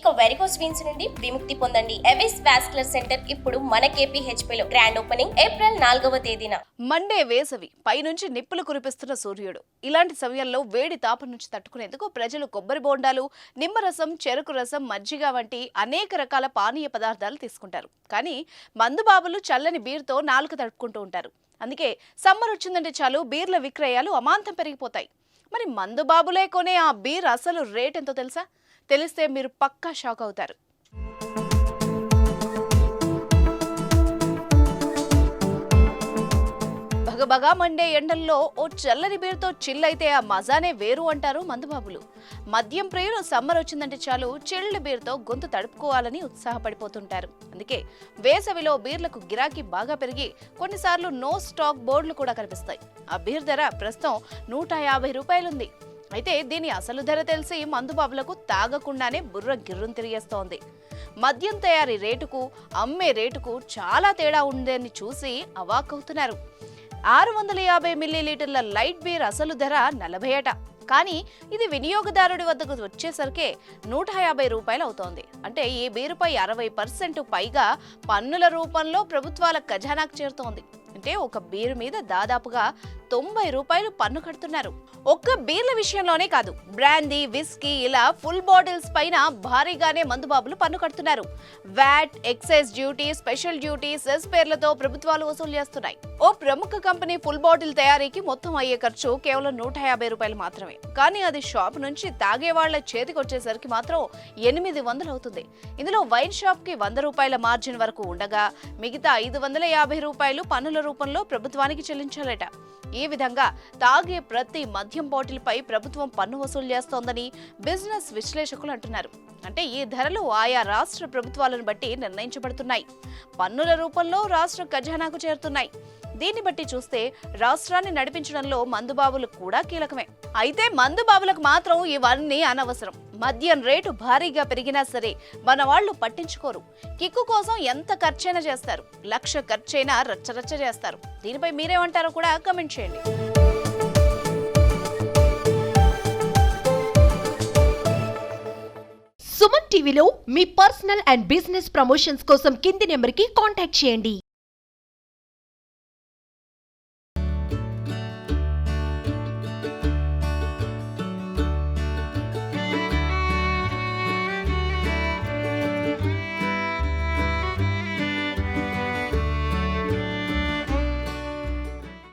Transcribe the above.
ఇక varicose veins నుండి విముక్తి పొందండి. ఎవిస్ వాస్కులర్ సెంటర్ ఇప్పుడు మన KPHP లో గ్రాండ్ ఓపెనింగ్ ఏప్రిల్ 4వ తేదీన. మండే వేసవి పైనుంచి నిప్పులు కురిపిస్తున్న సూర్యుడు. ఇలాంటి సమయంలో వేడి తాపం నుంచి తట్టుకునేందుకు ప్రజలు కొబ్బరి బోండాలు, నిమ్మరసం, చెరుకు రసం, మజ్జిగ వంటి అనేక రకాల పానీయ పదార్థాలు తీసుకుంటారు. కానీ మందుబాబులు చల్లని బీర్తో నాలుక తడుపుకుంటూ ఉంటారు. అందుకే సమ్మర్ వచ్చిందంటే చాలు బీర్ల విక్రయాలు అమాంతం పెరిగిపోతాయి. మరి మందుబాబులే కొనే ఆ బీర్ అసలు రేట్ ఎంతో తెలుసా? తెలిస్తే మీరు పక్కా షాక్ అవుతారు. బగబగా మండే ఎండల్లో ఓ చల్లని బీరుతో చిల్లైతే ఆ మజానే వేరు అంటారు మందుబాబులు. మద్యం ప్రియులు సమ్మర్ వచ్చిందంటే చాలు చిల్డ్ బీర్తో గొంతు తడుపుకోవాలని ఉత్సాహపడిపోతుంటారు. అందుకే వేసవిలో బీర్లకు గిరాకీ బాగా పెరిగి కొన్నిసార్లు నో స్టాక్ బోర్డులు కూడా కనిపిస్తాయి. ఆ బీర్ ధర ప్రస్తుతం 150 రూపాయలుంది. అయితే దీని అసలు ధర తెలిసి మందుబాబులకు తాగకుండానే బుర్ర గిర్రం తిరిగేస్తోంది. మద్యం తయారీ రేటుకు అమ్మే రేటుకు చాలా తేడా ఉందని చూసి అవాక్కవుతున్నారు. 650 మిల్లీలీటర్ల లైట్ బీర్ అసలు ధర 40 ఏట. కానీ ఇది వినియోగదారుడి వద్దకు వచ్చేసరికి 150 రూపాయలు అవుతోంది. అంటే ఈ బీరుపై 60% పైగా పన్నుల రూపంలో ప్రభుత్వాల ఖజానాకు చేరుతోంది. అంటే ఒక బీరు మీద దాదాపుగా 90 రూపాయలు పన్ను కడుతున్నారు. ఒక్క బీర్ల విషయంలోనే కాదు, బ్రాందీ, విస్కీ ఇలా ఫుల్ బాటిల్స్ పైన భారీగానే మందుబాబులు పన్ను కడుతున్నారు. VAT, excise duty, special duty, cess పేర్లతో ప్రభుత్వాలు వసూలు చేస్తున్నాయి. ఓ ప్రముఖ కంపెనీ ఫుల్ బాటిల్ తయారీకి మొత్తం అయ్యే ఖర్చు కేవలం 150 రూపాయలు మాత్రమే. కానీ అది షాప్ నుంచి తాగే వాళ్ల చేతికి వచ్చేసరికి మాత్రం 800 అవుతుంది. ఇందులో వైన్ షాప్ కి 100 రూపాయల మార్జిన్ వరకు ఉండగా మిగతా 550 రూపాయలు పన్నుల రూపంలో ప్రభుత్వానికి చెల్లించాలట. ఈ విధంగా తాగే ప్రతి మద్యం బాటిల్ పై ప్రభుత్వం పన్ను వసూలు చేస్తోందని బిజినెస్ విశ్లేషకులు అంటున్నారు. అంటే ఈ ధరలు ఆయా రాష్ట్ర ప్రభుత్వాలను బట్టి నిర్ణయించబడుతున్నాయి. పన్నుల రూపంలో రాష్ట్ర ఖజానాకు చేరుతున్నాయి. దీన్ని బట్టి చూస్తే రాష్ట్రాన్ని నడిపించడంలో మందుబాబులు కూడా కీలకమే. అయితే మందుబాబులకు మాత్రం ఇవన్నీ అనవసరం. మద్యం రేటు భారీగా పెరిగినా సరే మన వాళ్ళు పట్టించుకోరు. కిక్కు కోసం ఎంత ఖర్చైనా చేస్తారు. 1,00,000 ఖర్చైనా రచ్చరచ్చ చేస్తారు. దీనిపై మీరేమంటారో కూడా కమెంట్ చేయండి. సుమన్ టీవీలో మీ పర్సనల్ అండ్ బిజినెస్ ప్రమోషన్స్ కోసం కింది నెంబర్కి కాంటాక్ట్ చేయండి.